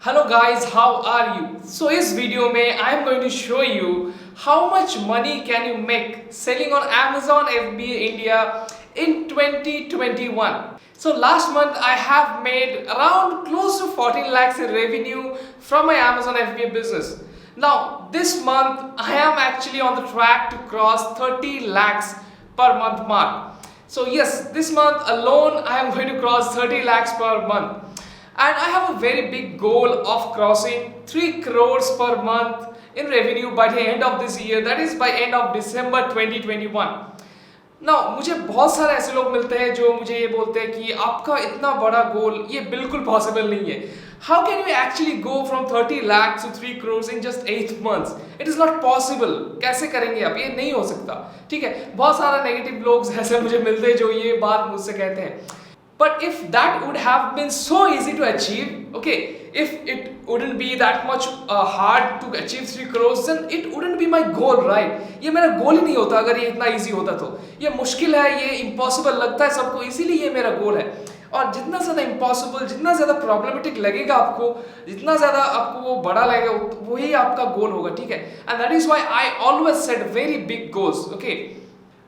Hello guys, how are you? So इस video में I am going to show you how much money can you make selling on Amazon FBA India in 2021. So last month I have made around close to 14 lakhs in revenue from my Amazon FBA business. Now this month I am actually on the track to cross 30 lakhs per month mark. So yes, this month alone I am going to cross 30 lakhs per month. And I have a very big goal of crossing 3 crores per month in revenue by the end of this year, that is by end of December 2021. Now मुझे बहुत सारे ऐसे लोग मिलते हैं जो मुझे ये बोलते हैं कि आपका इतना बड़ा गोल ये बिल्कुल पॉसिबल नहीं है. How can you actually go from 30 lakhs to 3 crores in just 8 months? It is not possible. कैसे करेंगे आप? ये नहीं हो सकता. ठीक है, बहुत सारा नेगेटिव लोग ऐसे मुझे मिलते हैं जो ये बात मुझसे कहते हैं. But if that would have been so easy to achieve, okay, if it wouldn't be that much hard to achieve 3 crores, then it wouldn't be my goal, right? ये मेरा गोल ही नहीं होता अगर ये इतना easy होता तो. ये मुश्किल है, ये impossible लगता है सबको, इसीलिए ये मेरा गोल है. और जितना ज़्यादा impossible, जितना ज़्यादा problematic लगेगा आपको, जितना ज़्यादा आपको वो बड़ा लगेगा, वही आपका गोल होगा, ठीक है? And that is why I always set very big goals, okay?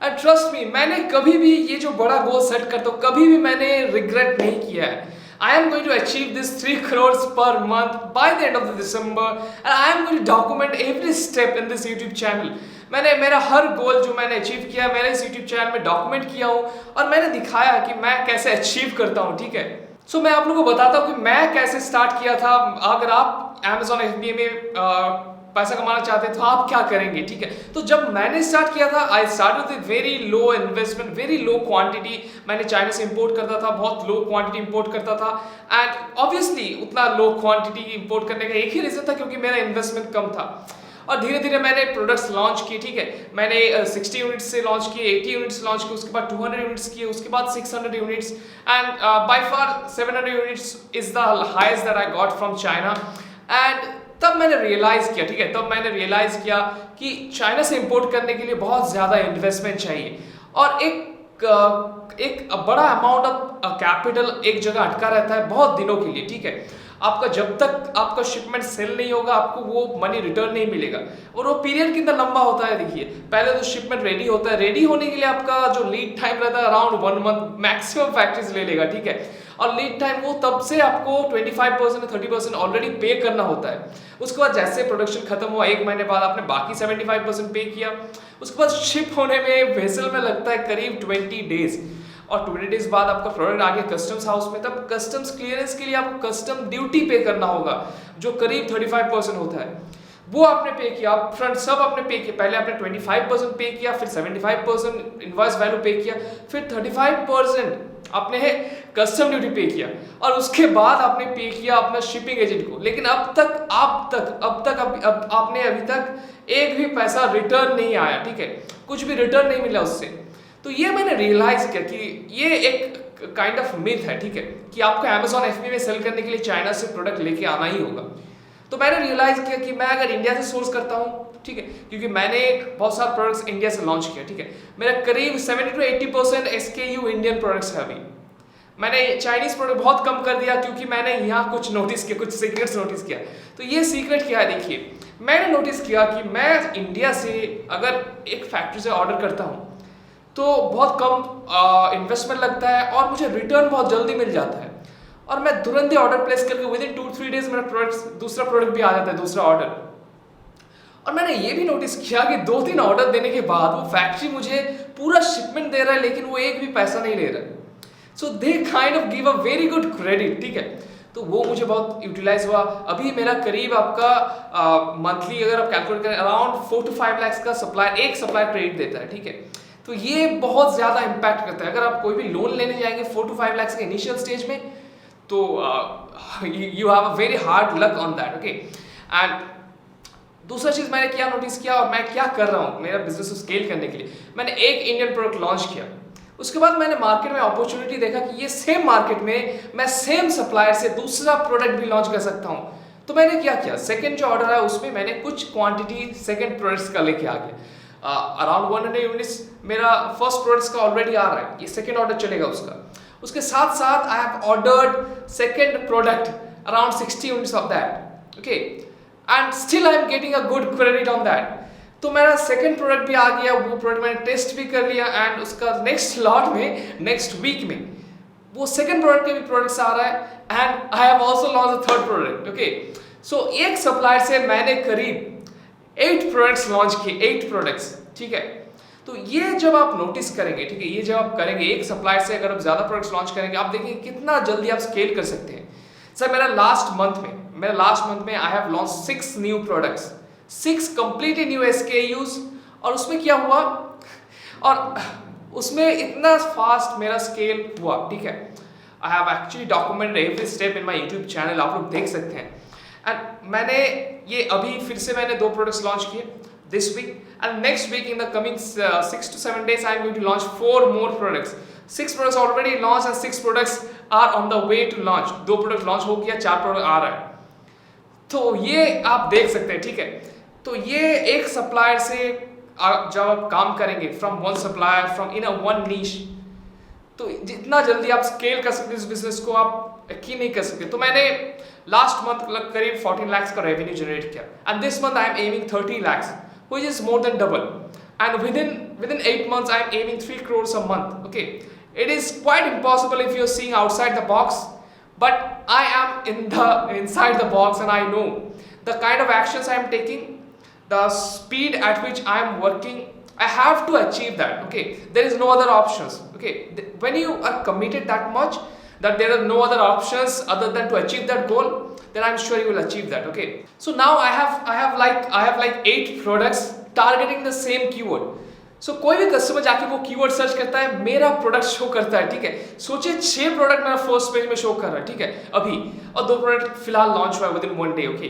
And trust me, मैंने कभी भी ये जो बड़ा गोल सेट करता हूँ कभी भी मैंने रिग्रेट नहीं किया है. I am going to achieve this 3 crores per month by the end of the December and I am going to document every step in this YouTube channel. मैंने मेरा हर गोल जो मैंने अचीव किया मैंने इस यूट्यूब चैनल में डॉक्यूमेंट किया हूँ और मैंने दिखाया कि मैं कैसे अचीव करता हूँ, ठीक है? सो मैं आप लोगों को बताता हूँ कि मैं कैसे स्टार्ट किया था. अगर आप Amazon FBA में पैसा कमाना चाहते हैं तो आप क्या करेंगे, ठीक है? तो जब मैंने स्टार्ट किया था I start with very low investment, very low quantity. मैंने चाइना से इंपोर्ट करता था, बहुत लो क्वांटिटी इंपोर्ट करता था. एंड ऑब्वियसली उतना लो क्वांटिटी इंपोर्ट करने का एक ही रीजन था क्योंकि मेरा इन्वेस्टमेंट कम था. और धीरे धीरे मैंने प्रोडक्ट्स लॉन्च किए, ठीक है? मैंने 60 यूनिट्स से लॉन्च किए, 80 यूनिट्स लॉन्च किए, उसके बाद 200 यूनिट्स किए, उसके बाद 600 units and by far 700 units is the highest that I got from China. And तब मैंने रियलाइज़ किया, ठीक है, तब मैंने रियलाइज़ किया कि चाइना से इंपोर्ट करने के लिए बहुत ज़्यादा इन्वेस्टमेंट चाहिए और एक बड़ा अमाउंट ऑफ कैपिटल एक जगह अटका रहता है बहुत दिनों के लिए, ठीक है? आपका जब तक आपका शिपमेंट सेल नहीं होगा आपको वो मनी रिटर्न नहीं मिलेगा. और वो पीरियड कितना लंबा होता है, देखिए. पहले तो शिपमेंट रेडी होता है, रेडी होने के लिए आपका जो लीड टाइम रहता है अराउंड 1 मंथ मैक्सिमम फैक्ट्रीज ले लेगा, ठीक है? और लीड टाइम वो तब से आपको 25% 30% ऑलरेडी पे करना होता है. उसके बाद जैसे प्रोडक्शन खत्म हुआ 1 महीने बाद आपने बाकी 75% पे किया. उसके बाद शिप होने में वेसल में लगता है करीब 20 डेज और 20 डेज बाद आपका प्रोडक्ट आ गया कस्टम्स हाउस में. तब कस्टम्स क्लियरेंस के लिए आपको कस्टम ड्यूटी पे करना होगा जो करीब 35% होता है. वो आपने पे किया, आप फ्रंट सब आपने पे किया. पहले आपने 25% पे किया, फिर 75% इनवॉइस वैल्यू पे किया, फिर 35% आपने कस्टम ड्यूटी पे किया और उसके बाद आपने पे किया अपना शिपिंग एजेंट को. लेकिन अब तक आपने अभी तक एक भी पैसा रिटर्न नहीं आया, ठीक है? कुछ भी रिटर्न नहीं मिला उससे. तो ये मैंने रियलाइज किया कि ये एक काइंड ऑफ मिथ है, ठीक है, कि आपको Amazon FBA में सेल करने के लिए चाइना से प्रोडक्ट लेके आना ही होगा. तो मैंने रियलाइज किया कि मैं अगर इंडिया से सोर्स करता हूँ, ठीक है, क्योंकि मैंने बहुत सारे प्रोडक्ट्स इंडिया से लॉन्च किया, ठीक है? मेरा करीब 70 to 80% SKU इंडियन प्रोडक्ट्स है. अभी मैंने चाइनीज प्रोडक्ट बहुत कम कर दिया क्योंकि मैंने यहाँ कुछ नोटिस किया, कुछ सीक्रेट्स नोटिस किया. तो ये सीक्रेट क्या है, देखिए. मैंने नोटिस किया कि मैं इंडिया से अगर एक फैक्ट्री से ऑर्डर करता हूँ तो बहुत कम इन्वेस्टमेंट लगता है और मुझे रिटर्न बहुत जल्दी मिल जाता है. और मैं तुरंत ही ऑर्डर प्लेस करके विद इन 2-3 डेज मेरा दूसरा प्रोडक्ट भी आ जाता है, दूसरा ऑर्डर. और मैंने ये भी नोटिस किया कि 2-3 ऑर्डर देने के बाद वो फैक्ट्री मुझे पूरा शिपमेंट दे रहा है लेकिन वो एक भी पैसा नहीं ले रहा है. So they kind of give a very good credit, ठीक है? तो वो मुझे बहुत यूटिलाइज हुआ. अभी मेरा करीब आपका मंथली अगर आप कैलकुलेट करें अराउंड 4 to 5 लाख का एक सप्लायर क्रेडिट देता है, ठीक है? तो ये बहुत ज़्यादा इम्पैक्ट करता है. अगर आप कोई भी लोन लेने जाएंगे 4 to 5 लाख के इनिशियल स्टेज में तो you have a very hard luck on that, okay? And दूसरा चीज़ मैंने क्या नोटिस किया और मैं क्या कर रहा हूँ मेरा बिजनेस को स्केल करने के लिए, मैंने एक इंडियन प्रोडक्ट लॉन्च किया. उसके बाद मैंने मार्केट में अपॉर्चुनिटी देखा कि ये सेम मार्केट में मैं सेम सप्लायर से दूसरा प्रोडक्ट भी लॉन्च कर सकता हूँ. तो मैंने क्या किया, सेकंड जो ऑर्डर है उसमें मैंने कुछ क्वांटिटी सेकंड प्रोडक्ट्स का लेके आ गया. अराउंड 100 यूनिट्स मेरा फर्स्ट प्रोडक्ट्स का ऑलरेडी आ रहा है, ये सेकंड ऑर्डर चलेगा उसका. उसके साथ साथ I have ordered second product around 60 units of that, okay, and still I am getting a good credit on that. तो मेरा सेकंड प्रोडक्ट भी आ गया, वो प्रोडक्ट मैंने टेस्ट भी कर लिया एंड उसका नेक्स्ट लॉट में नेक्स्ट वीक में वो सेकंड प्रोडक्ट के भी प्रोडक्ट्स आ रहा है and I have also launch the third product, okay. So एक सप्लायर से मैंने करीब 8 प्रोडक्ट्स लॉन्च किए, 8 प्रोडक्ट्स, ठीक है। तो ये जब आप नोटिस करेंगे, ठीक है, ये जब आप करेंगे एक सप्लायर से अगर आप ज्यादा प्रोडक्ट्स लॉन्च करेंगे, आप देखेंगे कितना जल्दी आप स्केल कर सकते हैं। सर मेरा लास्ट मंथ में I have launch 6 new products, 6 completely new SKUs, और उसमें क्या हुआ, और उसमें इतना फास्ट मेरा स्केल हुआ, ठीक है। I have actually documented every step in my YouTube channel, आप लोग देख सकते हैं। एंड मैंने ये अभी फिर से मैंने 2 प्रोडक्ट्स लॉन्च किए this week, and next week in the coming 6 to 7 days I am going to launch 4 more products. 6 products already launched and 6 products are on the way to launch. 2 product launch हो गया, 4 product आ रहा है। तो ये आप देख सकते हैं, ठीक है। तो ये एक सप्लायर से जब आप काम करेंगे from one supplier from in a one niche, तो जितना जल्दी आप स्केल कर सकते हैं इस बिजनेस को, आप यकीन नहीं कर सकते। तो मैंने लास्ट मंथ करीब 14 lakhs का रेवेन्यू जनरेट किया and this month I am aiming 30 lakhs, which is more than double, and within 8 months I am aiming 3 crores a month, okay. It is quite impossible if you're seeing outside the box, but I am inside the box, and I know the kind of actions I am taking, the speed at which I am working, I have to achieve that, okay. There is no other options, okay. When you are committed that much that there are no other options other than to achieve that goal, then I'm sure you will achieve that, okay. So now I have like 8 products targeting the same keyword. So कोई भी customer जाके वो keyword search करता है, मेरा product show करता है, ठीक है। सोचिए 6 प्रोडक्ट मेरा फर्स्ट पेज में शो कर रहा है, ठीक है, अभी, और 2 प्रोडक्ट फिलहाल लॉन्च हुआ है विदिन 1 डे, ओके।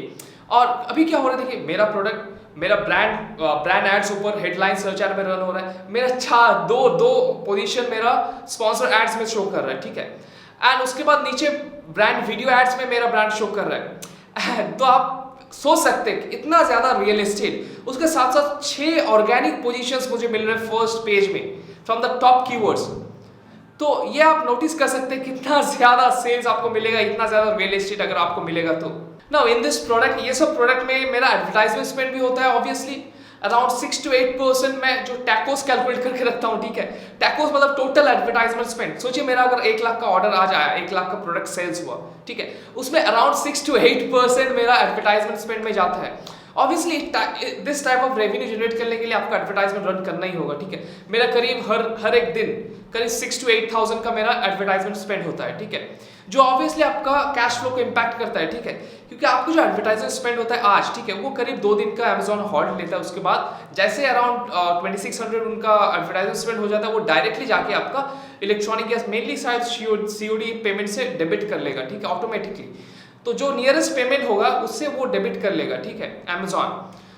और अभी क्या हो रहा है, देखिए मेरा प्रोडक्ट, मेरा ब्रांड एड्स ऊपर हेडलाइन सर्च एड में रन हो रहा है, मेरा दो पोजीशन मेरा स्पॉन्सर एड्स में शो कर रहा है, ठीक है। एंड उसके बाद नीचे ब्रांड वीडियो एड्स में मेरा ब्रांड शो कर रहा है। तो आप सोच सकते हैं इतना ज्यादा रियल एस्टेट, उसके साथ साथ 6 ऑर्गेनिक पोजीशंस मुझे मिल रहे हैं फर्स्ट पेज में फ्रॉम द टॉप कीवर्ड्स। तो ये आप नोटिस कर सकते हैं कितना ज्यादा सेल्स आपको मिलेगा, इतना ज्यादा रियल एस्टेट अगर आपको मिलेगा तो। नाउ इन दिस प्रोडक्ट, ये सब प्रोडक्ट में मेरा एडवर्टाइजमेंट स्पेंड भी होता है ऑब्वियसली, अराउंड 6 to 8% मैं जो टैकोस कैलकुलेट करके रखता हूँ, ठीक है। टैकोस मतलब टोटल एडवर्टाइजमेंट स्पेंड। सोचिए मेरा अगर 1 लाख का ऑर्डर आज आया, 1 लाख का प्रोडक्ट सेल्स हुआ, ठीक है, उसमें अराउंड 6 to 8% मेरा एडवर्टाइजमेंट स्पेंड में जाता है। Obviously this type of revenue generate करने के लिए आपको एडवर्टाइजमेंट रन करना ही होगा, ठीक है। मेरा करीब हर एक दिन करीब 6 to 8,000 का मेरा एडवर्टाइजमेंट स्पेंड होता है, ठीक है, जो ऑब्वियसली आपका कैश फ्लो को इम्पैक्ट करता है, ठीक है, क्योंकि आपको जो एडवर्टाइजमेंट स्पेंड होता है आज, ठीक है, वो करीब 2 दिन का अमेजॉन हॉल्ट लेता है। उसके बाद जैसे अराउंड 2600 उनका एडवर्टाइजमेंट स्पेंड हो जाता है, वो डायरेक्टली जाके आपका इलेक्ट्रॉनिक या मेनली शायद COD पेमेंट से डेबिट कर लेगा, ठीक है, ऑटोमेटिकली। तो जो नियरेस्ट पेमेंट होगा उससे वो डेबिट कर लेगा, ठीक है, अमेजॉन।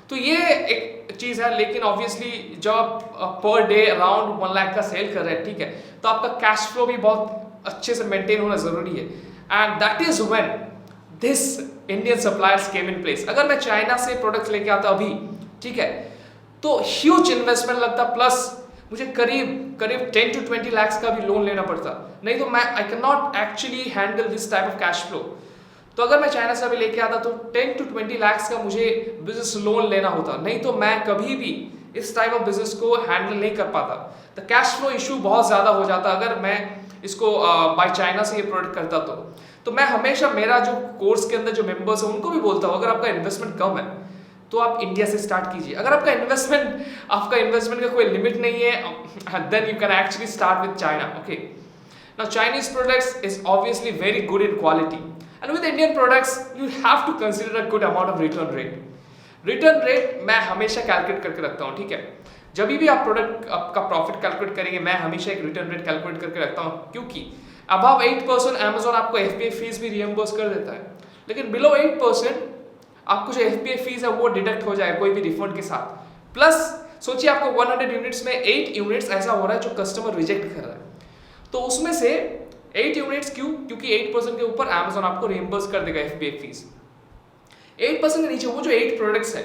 तो ये एक चीज है, लेकिन ऑब्वियसली जब आप पर डे अराउंड 1 लाख का सेल कर रहे हैं, ठीक है, तो आपका कैश फ्लो भी बहुत अच्छे से मेंटेन होना जरूरी है, and that is when this Indian suppliers came in place. अगर मैं चाइना से प्रोडक्ट्स लेके आता अभी, ठीक है, तो ह्यूज इन्वेस्टमेंट लगता, प्लस मुझे करीब 10 to 20 lakhs का भी लोन लेना पड़ता, नहीं तो मैं I can not actually handle this type of cash flow. तो अगर मैं चाइना से अभी लेके आता तो 10 to 20 lakhs का मुझे बिजनेस लोन लेना होता, नहीं तो मैं कभी भी इस टाइप ऑफ बिजनेस को हैंडल नहीं कर पाता। तो कैश फ्लो इशू बहुत ज्यादा हो जाता अगर मैं इसको बाय चाइना से ये प्रोडक्ट करता तो मैं हमेशा मेरा जो कोर्स के अंदर जो मेंबर्स है उनको भी बोलता हूँ, अगर आपका इन्वेस्टमेंट कम है तो आप इंडिया से स्टार्ट कीजिए। अगर आपका इन्वेस्टमेंट का कोई लिमिट नहीं है, then you can actually start with China, okay. Now Chinese products is obviously very good in quality, and with Indian products you have to consider a good amount of return rate मैं हमेशा calculate करके रखता हूँ, ठीक है। जब भी आप प्रोडक्ट आपका प्रॉफिट कैलकुलेट करेंगे, मैं हमेशा एक रिटर्न रेट कैलकुलेट करके रखता हूँ, क्योंकि अबव 8% अमेजॉन आपको FBA फीस भी रियम्बर्स कर देता है, लेकिन बिलो 8% आपको जो FBA फीस है वो डिडक्ट हो जाए कोई भी रिफंड के साथ। प्लस सोचिए आपको 100 यूनिट्स में 8 यूनिट्स ऐसा हो रहा है जो कस्टमर रिजेक्ट कर रहा है, तो उसमें से 8 यूनिट्स क्यों, क्योंकि 8% के ऊपर Amazon आपको रिइंबर्स कर देगा FBA फीस। 8% के नीचे वो जो 8 प्रोडक्ट्स है,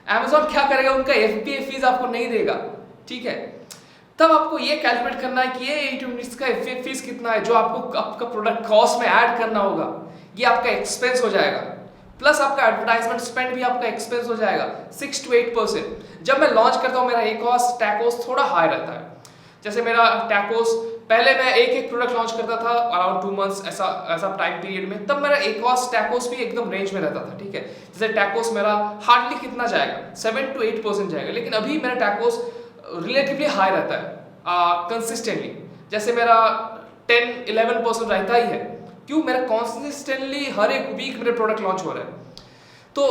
Amazon क्या करेगा, उनका FBA फीस आपको नहीं देगा, ठीक है। तब आपको ये कैलकुलेट करना है कि ये 8 यूनिट्स का FBA फीस कितना है जो आपको आपका प्रोडक्ट कॉस्ट में ऐड करना होगा। ये आपका एक्सपेंस हो जाएगा, प्लस आपका एडवर्टाइजमेंट स्पेंड भी आपका एक्सपेंस हो जाएगा 6 to 8%। जब मैं लॉन्च करता हूँ मेरा ए-कॉस्ट टैकोस थोड़ा हाई रहता है। जैसे मेरा टैकोस पहले मैं एक प्रोडक्ट लॉन्च करता था अराउंड 2 months ऐसा टाइम पीरियड में, तब मेरा ए-कॉस्ट टैकोस भी एकदम रेंज में रहता था, ठीक है। जैसे टैकोस मेरा हार्डली कितना जाएगा 7 to 8% जाएगा, लेकिन अभी मेरा टैकोस रिलेटिवली हाई रहता है कंसिस्टेंटली। जैसे मेरा 10-11% रहता ही है। क्यों? मेरा कॉन्सिस्टेंटली हर एक वीक मेरे प्रोडक्ट लॉन्च हो रहा है। तो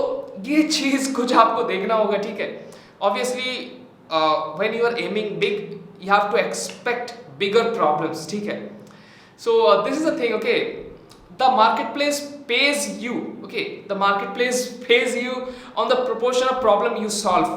ये चीज़ कुछ आपको देखना होगा, ठीक है। Obviously when you are aiming big you have to expect bigger problems, ठीक है। So this is the thing, okay. The marketplace pays you, okay, the marketplace pays you on the proportion of problem you solve।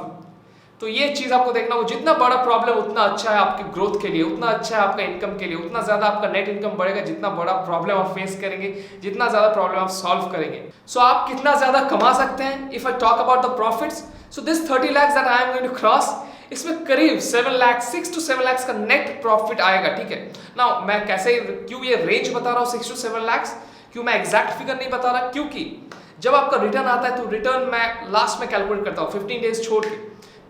तो ये चीज़ आपको देखना होगा, जितना बड़ा problem उतना अच्छा है आपके ग्रोथ के लिए, उतना अच्छा है आपका इनकम के लिए, उतना ज़्यादा आपका नेट इनकम बढ़ेगा जितना बड़ा प्रॉब्लम आप फेस करेंगे, जितना ज़्यादा प्रॉब्लम आप सॉल्व करेंगे। सो आप कितना ज़्यादा कमा सकते हैं? If I talk about the profits, so this 30 lakhs that I am going to cross, इसमें करीब 7 लाख 6 to 7 lakhs का नेट प्रॉफिट आएगा, ठीक है ना। मैं कैसे, क्यों ये रेंज बता रहा हूँ 6 to 7 lakhs, क्यों मैं एग्जैक्ट फिगर नहीं बता रहा? क्योंकि जब आपका रिटर्न आता है तो रिटर्न मैं लास्ट में कैलकुलेट करता हूँ 15 days छोड़ के।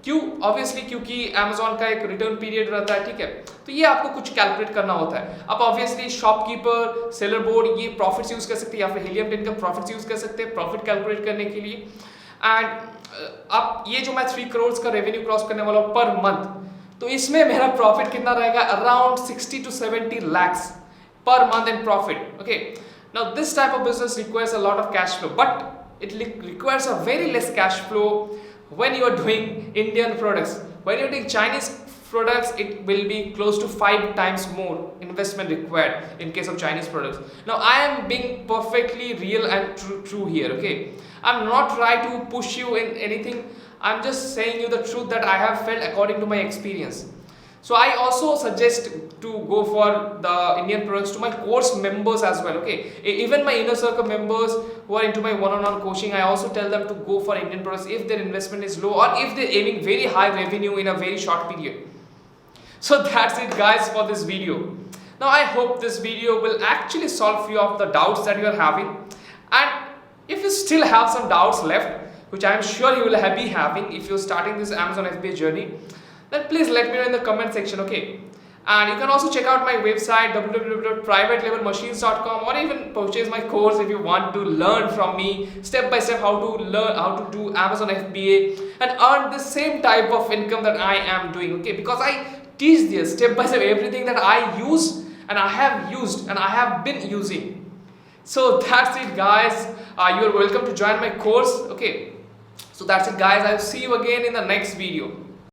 क्यों? ऑब्वियसली क्योंकि Amazon का एक रिटर्न पीरियड रहता है, ठीक है। तो ये आपको कुछ कैलकुलेट करना होता है। आप ऑब्वियसली शॉपकीपर, सेलर बोर्ड, ये प्रॉफिट्स यूज कर सकते हैं, या फिर हीलियम 10 का प्रॉफिट्स यूज कर सकते हैं प्रॉफिट कैलकुलेट करने के लिए। एंड आप ये जो मैं 3 crores का रेवेन्यू क्रॉस करने वाला हूँ पर मंथ, तो इसमें मेरा प्रॉफिट कितना रहेगा? Around 60 to 70 lakhs per month in profit, okay। Now this type of business requires a lot of cash flow, but it requires a very less cash flow when you are doing Indian products. When you are doing Chinese products, it will be close to 5 times more investment required in case of Chinese products. Now I am being perfectly real and true here, okay। I'm not trying to push you in anything, I'm just saying you the truth that I have felt according to my experience। So I also suggest to go for the Indian products to my course members as well, okay। Even my inner circle members who are into my one-on-one coaching, I also tell them to go for Indian products if their investment is low or if they're aiming very high revenue in a very short period। So that's it guys for this video। Now I hope this video will actually solve few of the doubts that you are having, and if you still have some doubts left, which I am sure you will be having if you're starting this Amazon FBA journey, then please let me know in the comment section, okay। And you can also check out my website www.privatelabelmachines.com, or even purchase my course if you want to learn from me step by step how to do Amazon FBA and earn the same type of income that I am doing, okay। Because I teach this step by step, everything that I use and I have used and I have been using। So that's it guys, you are welcome to join my course, okay। So that's it guys, I'll see you again in the next video।